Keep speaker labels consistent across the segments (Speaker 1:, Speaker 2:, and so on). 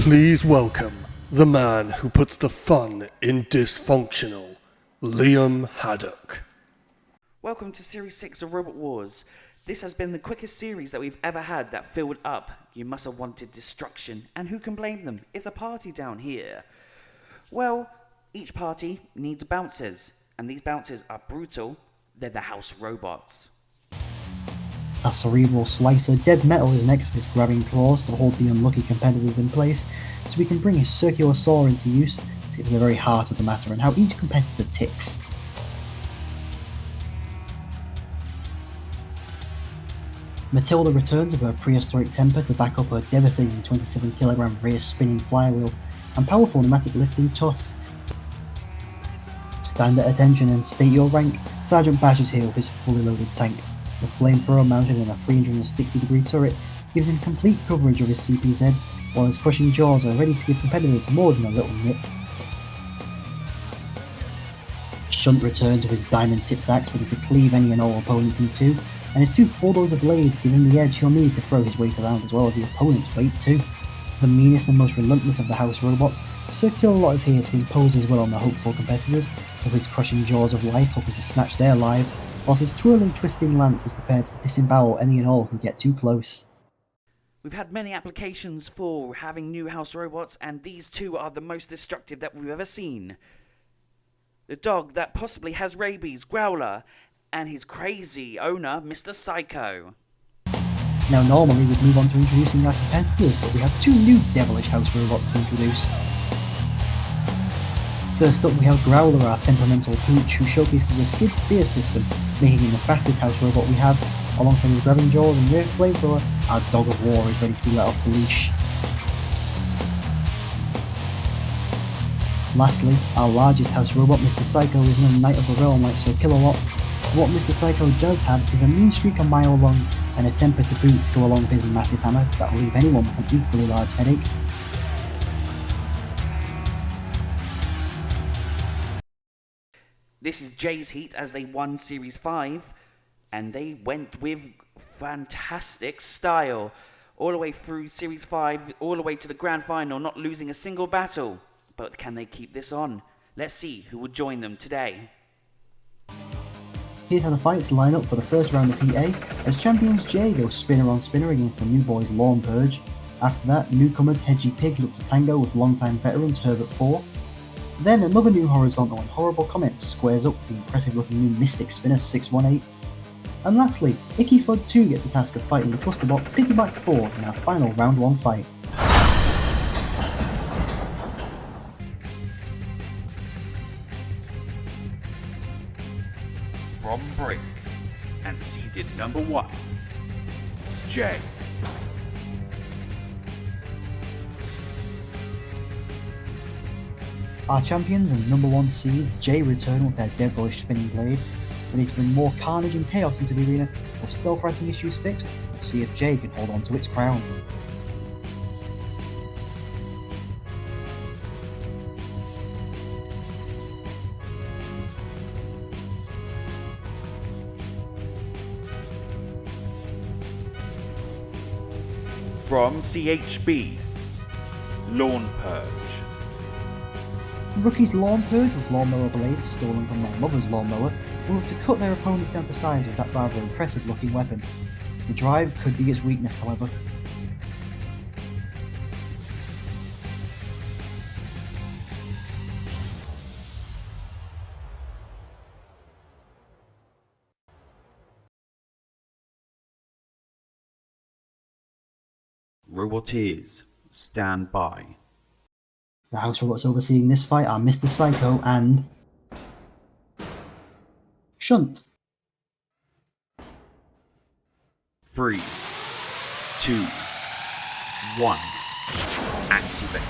Speaker 1: Please welcome the man who puts the fun in dysfunctional, Liam Haddock.
Speaker 2: Welcome to Series 6 of Robot Wars. This has been the quickest series that we've ever had that filled up. You must have wanted destruction, and who can blame them? It's a party down here. Well, each party needs bouncers, and these bouncers are brutal. They're the house robots.
Speaker 3: A cerebral slicer, Dead Metal is next with his grabbing claws to hold the unlucky competitors in place, so we can bring his circular saw into use to get to the very heart of the matter and how each competitor ticks. Matilda returns with her prehistoric temper to back up her devastating 27kg rear spinning flywheel and powerful pneumatic lifting tusks. Stand at attention and state your rank. Sergeant Bash is here with his fully loaded tank. The flamethrower mounted in a 360-degree turret gives him complete coverage of his CP's head, while his crushing jaws are ready to give competitors more than a little nip. Shunt returns with his diamond-tipped axe ready to cleave any and all opponents in two, and his two bulldozer blades give him the edge he'll need to throw his weight around as well as the opponent's weight too. The meanest and most relentless of the house robots, Circular Lot is here to impose his will on the hopeful competitors, with his crushing jaws of life hoping to snatch their lives, whilst his twirling twisting lance is prepared to disembowel any and all who get too close.
Speaker 2: We've had many applications for having new house robots, and these two are the most destructive that we've ever seen. The dog that possibly has rabies, Growler, and his crazy owner, Mr. Psycho.
Speaker 3: Now normally we'd move on to introducing our competitors, but we have two new devilish house robots to introduce. First up we have Growler, our temperamental pooch, who showcases a skid steer system, making him the fastest house robot we have. Alongside his grabbing jaws and rear flamethrower, our dog of war is ready to be let off the leash. Lastly, our largest house robot, Mr. Psycho, is no knight of the realm like Sir Kilowatt. What Mr. Psycho does have is a mean streak a mile long and a temper to boot to go along with his massive hammer that will leave anyone with an equally large headache.
Speaker 2: This is Jay's Heat as they won Series 5, and they went with fantastic style. All the way through Series 5, all the way to the grand final, not losing a single battle. But can they keep this on? Let's see who will join them today.
Speaker 3: Here's how the fights line up for the first round of Heat A, as champions Jay goes spinner on spinner against the new boys Lawn Purge. After that, newcomers Hedgy Pig look to tango with longtime veterans Herbert 4. Then another new horizontal and horrible comet squares up with the impressive looking new Mystic Spinner 618. And lastly, Icky Fud 2 gets the task of fighting the Clusterbot Piggyback 4 in our final round 1 fight.
Speaker 2: From Brink, and seeded number 1, Jay.
Speaker 3: Our champions and number 1 seeds Jay return with their devilish spinning blade, ready to bring more carnage and chaos into the arena. With self-righting issues fixed, we'll see if Jay can hold on to its crown.
Speaker 2: From CHB, Lawn Purge.
Speaker 3: Rookies Lawn Purge with lawnmower blades stolen from their mother's lawnmower will look to cut their opponents down to size with that rather impressive looking weapon. The drive could be its weakness, however.
Speaker 2: Roboteers, stand by.
Speaker 3: The house robots overseeing this fight are Mr. Psycho and Shunt.
Speaker 2: 3, 2, 1, activate.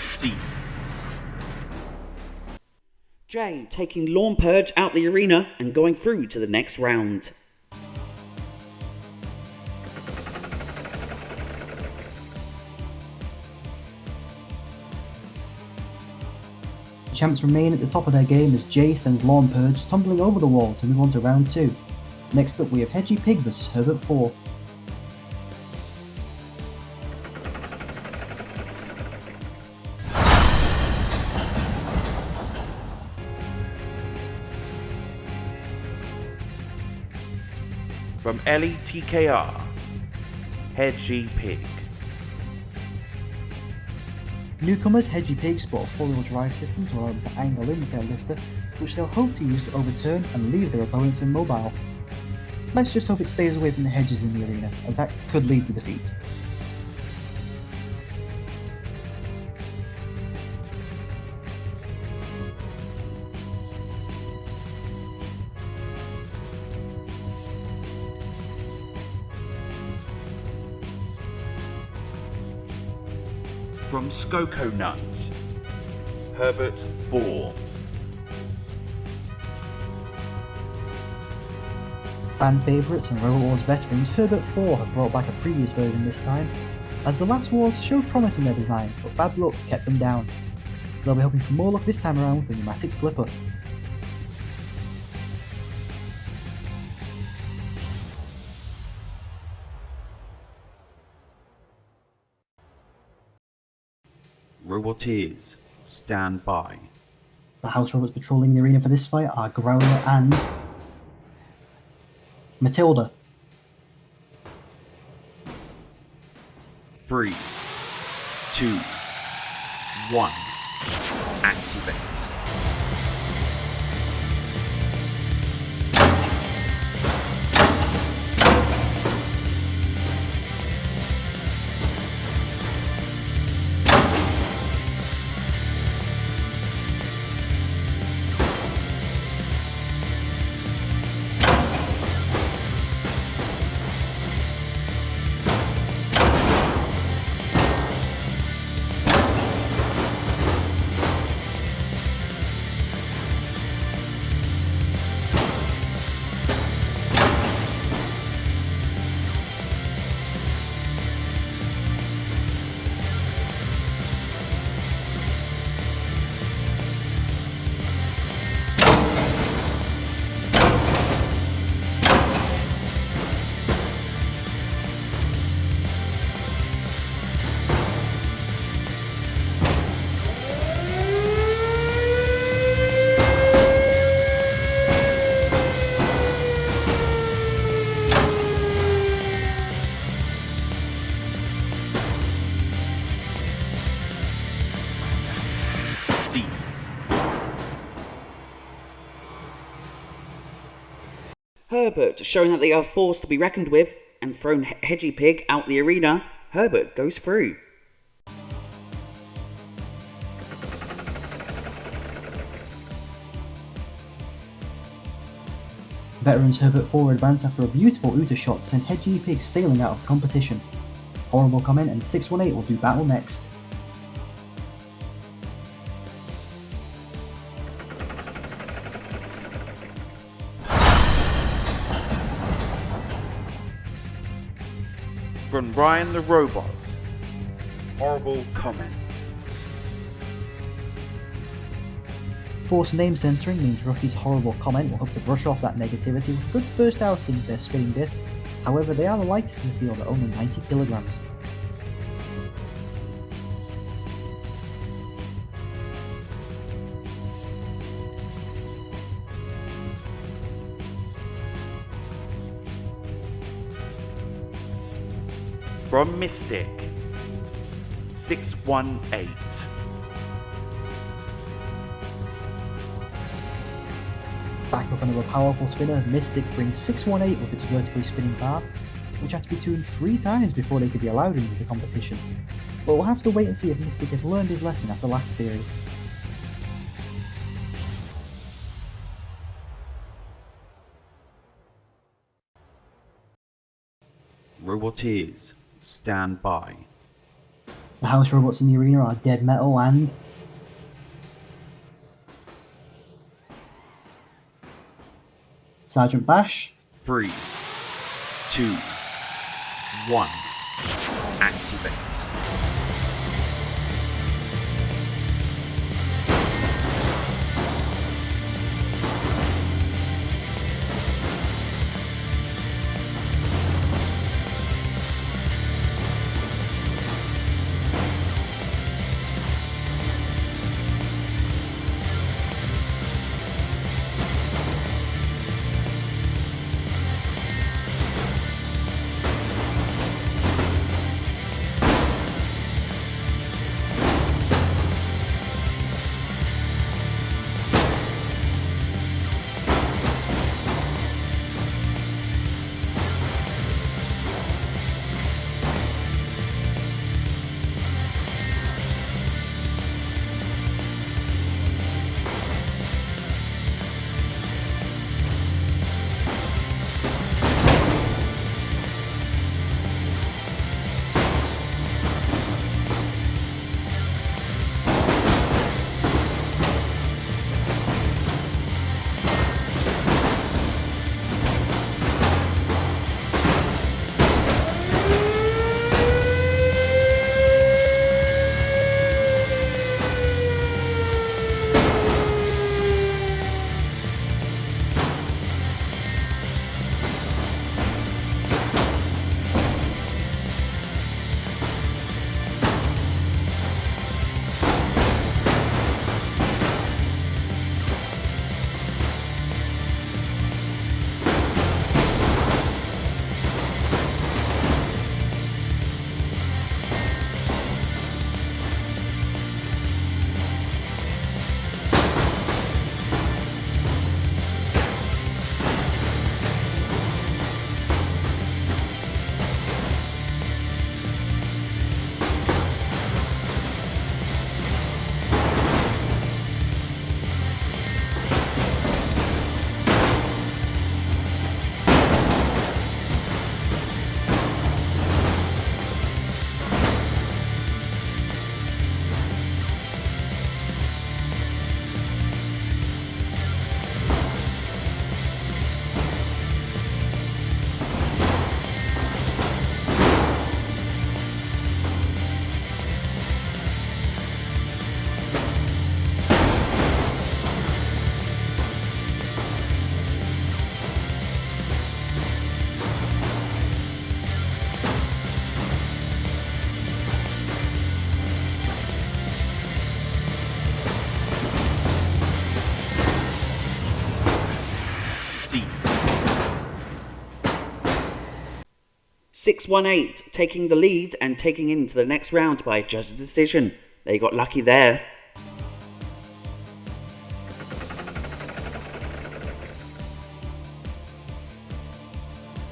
Speaker 2: Cease. Jay taking Lawn Purge out the arena and going through to the next round.
Speaker 3: The champs remain at the top of their game as Jay sends Lawn Purge tumbling over the wall to move on to round 2. Next up we have Hedgie Pig vs Herbert 4.
Speaker 2: From LETKR, Hedgie Pig.
Speaker 3: Newcomers Hedgie Pig sport a 4-wheel drive system to allow them to angle in with their lifter, which they'll hope to use to overturn and leave their opponents immobile. Let's just hope it stays away from the hedges in the arena, as that could lead to defeat.
Speaker 2: From Skoko Nut, Herbert 4.
Speaker 3: Fan favourites and RWRS veterans, Herbert 4 have brought back a previous version this time, as the last wars showed promise in their design, but bad luck kept them down. They'll be hoping for more luck this time around with the pneumatic flipper.
Speaker 2: Roboteers, stand by.
Speaker 3: The house robots patrolling the arena for this fight are Growler and Matilda.
Speaker 2: 3, 2, 1. Activate. Cease. Herbert showing that they are a force to be reckoned with and thrown Hedgie Pig out the arena. Herbert goes through.
Speaker 3: Veterans Herbert 4 advance after a beautiful Uta shot to send Hedgie Pig sailing out of the competition. Horrible comment and 618 will do battle next.
Speaker 2: From Ryan the Robot, horrible comment.
Speaker 3: Forced name censoring means Rookie's horrible comment will hope to brush off that negativity with a good first outing of their spinning disc. However, they are the lightest in the field at only 90 kilograms.
Speaker 2: From Mystic, 618.
Speaker 3: Back with another powerful spinner, Mystic brings 618 with its vertically spinning bar, which had to be tuned 3 times before they could be allowed into the competition. But we'll have to wait and see if Mystic has learned his lesson after last series.
Speaker 2: Roboteers, stand by.
Speaker 3: The house robots in the arena are Dead Metal and Sergeant Bash.
Speaker 2: 3, 2, 1. Activate. Cease. 618 taking the lead and taking into the next round by judge's decision. They got lucky there.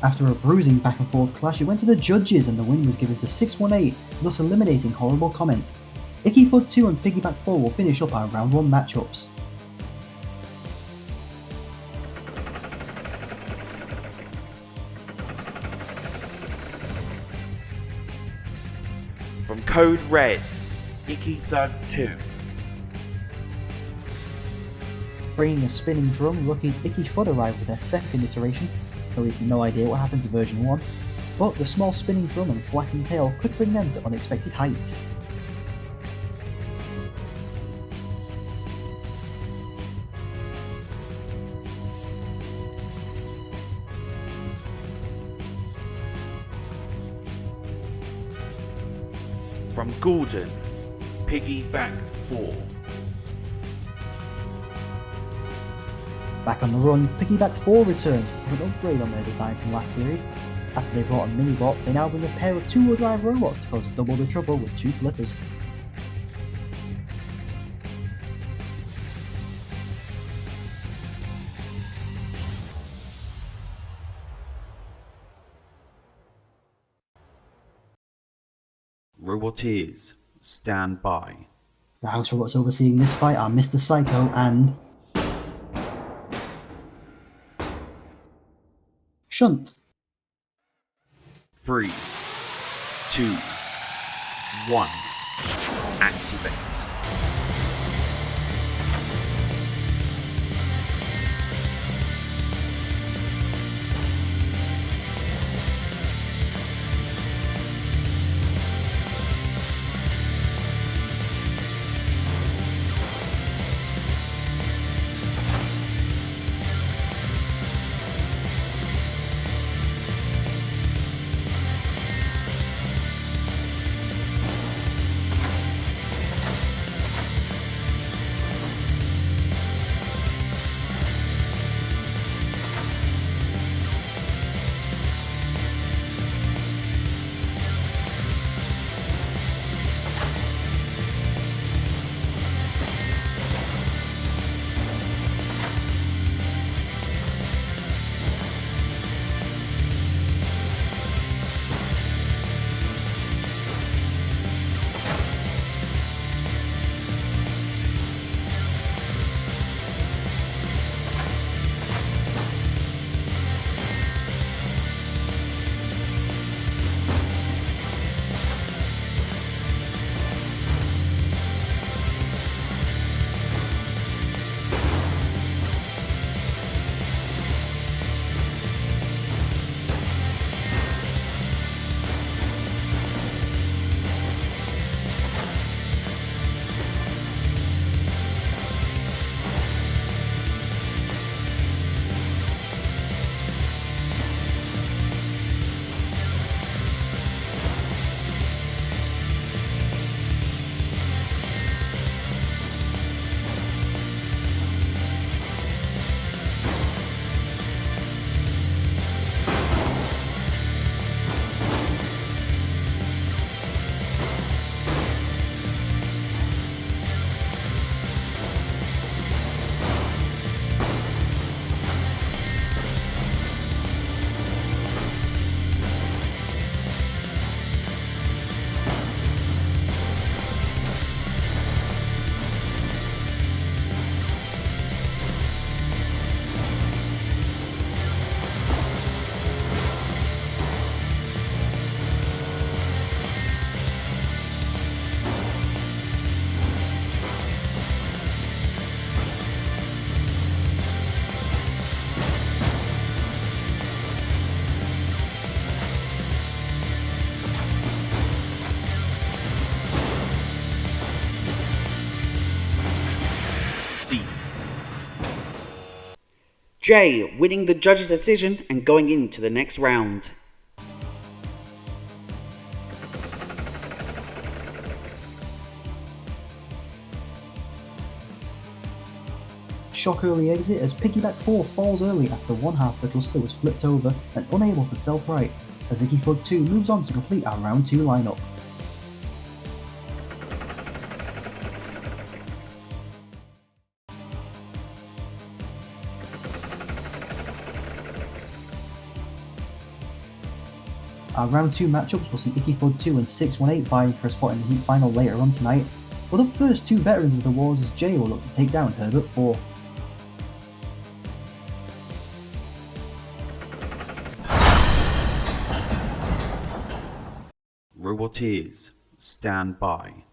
Speaker 3: After a bruising back and forth clash, it went to the judges and the win was given to 618, thus eliminating Horrible Comment. Icky Fud 2 and Piggyback 4 will finish up our round 1 matchups.
Speaker 2: From Code Red, Icky Thud 2.
Speaker 3: Bringing a spinning drum, Rookies Icky Fud arrived with their second iteration, though we've no idea what happened to version 1, but the small spinning drum and flapping tail could bring them to unexpected heights.
Speaker 2: From Gordon, Piggyback 4.
Speaker 3: Back on the run, Piggyback 4 returns with an upgrade on their design from last series. After they brought a mini-bot, they now bring a pair of two-wheel drive robots to cause double the trouble with two flippers.
Speaker 2: Roboteers, stand by.
Speaker 3: The house robots overseeing this fight are Mr. Psycho and Shunt.
Speaker 2: 3, 2, 1. Activate. Cease. Jay winning the judge's decision and going into the next round.
Speaker 3: Shock early exit as Piggyback 4 falls early after one half of the cluster was flipped over and unable to self-right, as Icky Fud 2 moves on to complete our round 2 lineup. Our round 2 matchups will see Icky Fud 2 and 618 vying for a spot in the heat final later on tonight, but up first, two veterans of the wars as Jay will look to take down Herbert 4.
Speaker 2: Roboteers, stand by.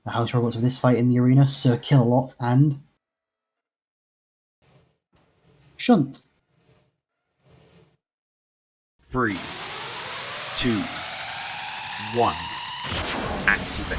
Speaker 3: The house robots for this fight in the arena, Sir Killalot and Shunt.
Speaker 2: 3, 2, 1. Activate.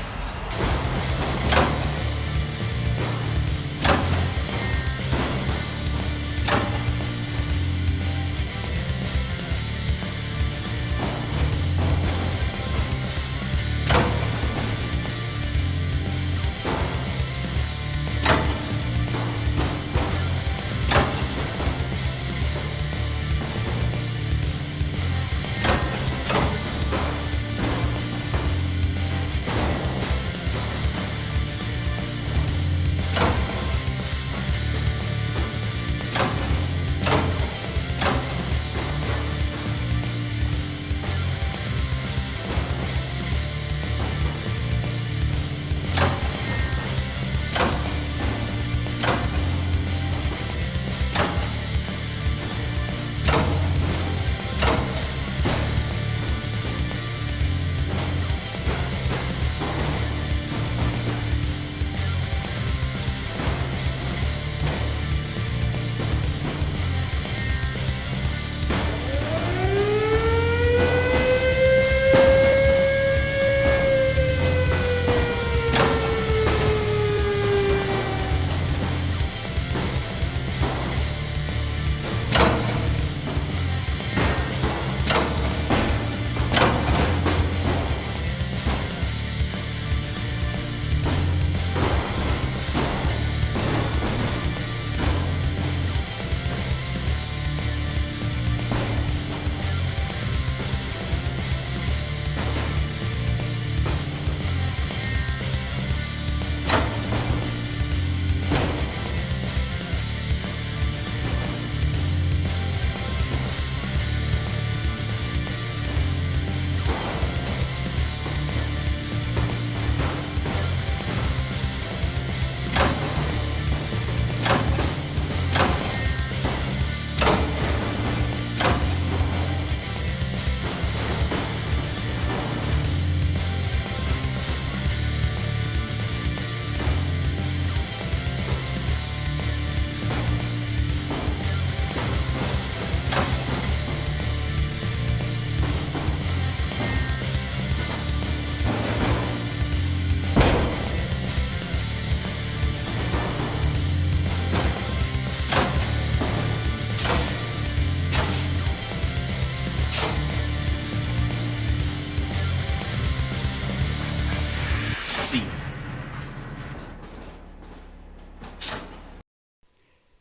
Speaker 2: Cease.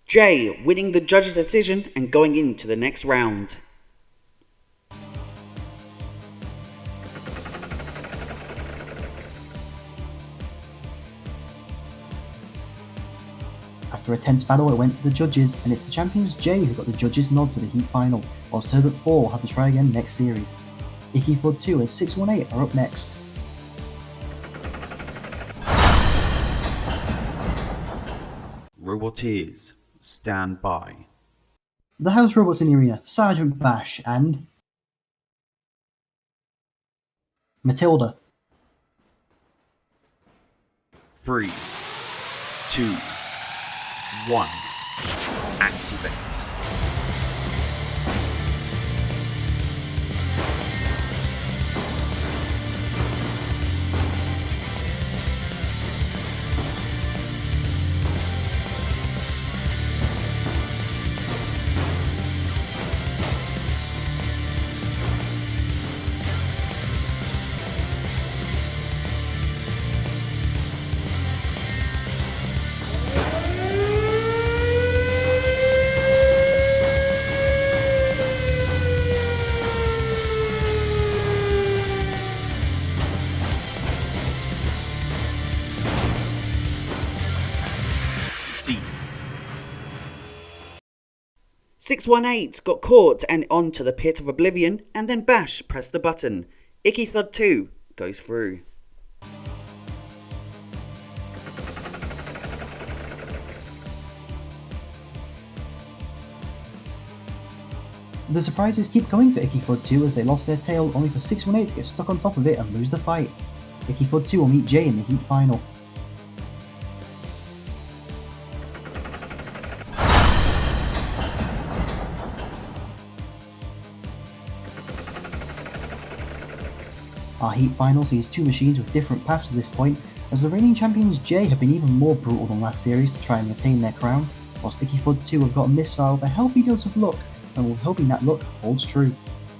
Speaker 2: Jay winning the judge's decision and going into the next round.
Speaker 3: After a tense battle, it went to the judges, and it's the champions Jay who got the judges' nod to the Heat final, whilst Herbert 4 will have to try again next series. Icky Flood 2 and 618 are up next.
Speaker 2: Roboteers, stand by.
Speaker 3: The house robots in the arena, Sergeant Bash and Matilda.
Speaker 2: 3, 2, 1. Activate. Cease. 618 got caught and onto the pit of oblivion, and then Bash pressed the button. Icky Thud 2 goes through.
Speaker 3: The surprises keep coming for Icky Flood 2 as they lost their tail, only for 618 to get stuck on top of it and lose the fight. Icky Flood 2 will meet Jay in the Heat final. Our Heat final sees two machines with different paths to this point, as the reigning champions Jay have been even more brutal than last series to try and retain their crown, whilst Icky Flood 2 have gotten this far with a healthy dose of luck, and we're hoping that luck holds true.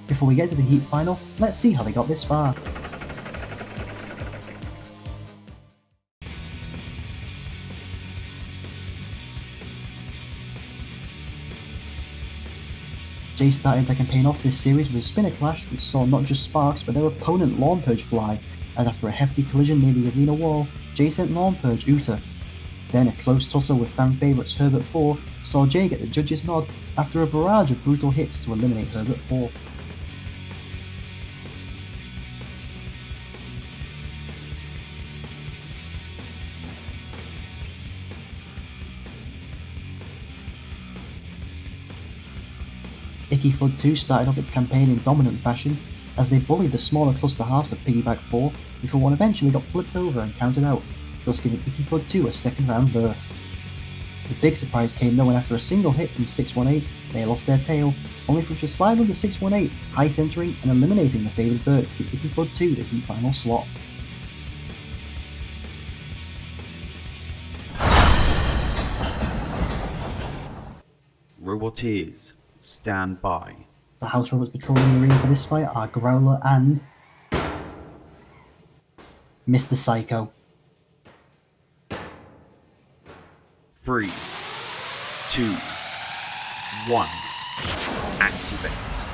Speaker 3: Before we get to the Heat final, let's see how they got this far. Jay started their campaign off this series with a spinner clash which saw not just sparks but their opponent Lawn Purge fly, as after a hefty collision near the arena wall, Jay sent Lawn Purge Uta. Then a close tussle with fan favourites Herbert 4 saw Jay get the judge's nod after a barrage of brutal hits to eliminate Herbert 4. Icky Flood 2 started off its campaign in dominant fashion, as they bullied the smaller cluster halves of Piggyback 4 before one eventually got flipped over and counted out, thus giving Icky Flood 2 a second round berth. The big surprise came though when after a single hit from 618, they lost their tail, only for it to slide under 618, high centering and eliminating the favoured vert to give Icky Flood 2 the Heat final slot.
Speaker 2: Roboteers, stand by.
Speaker 3: The house robots patrolling the arena for this fight are Growler and Mr. Psycho.
Speaker 2: 3, 2, 1. Activate.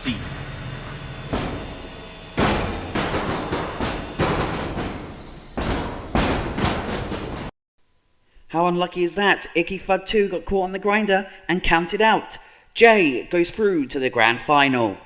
Speaker 2: cease. How unlucky is that? Icky Fud 2 got caught on the grinder and counted out. Jay goes through to the grand final.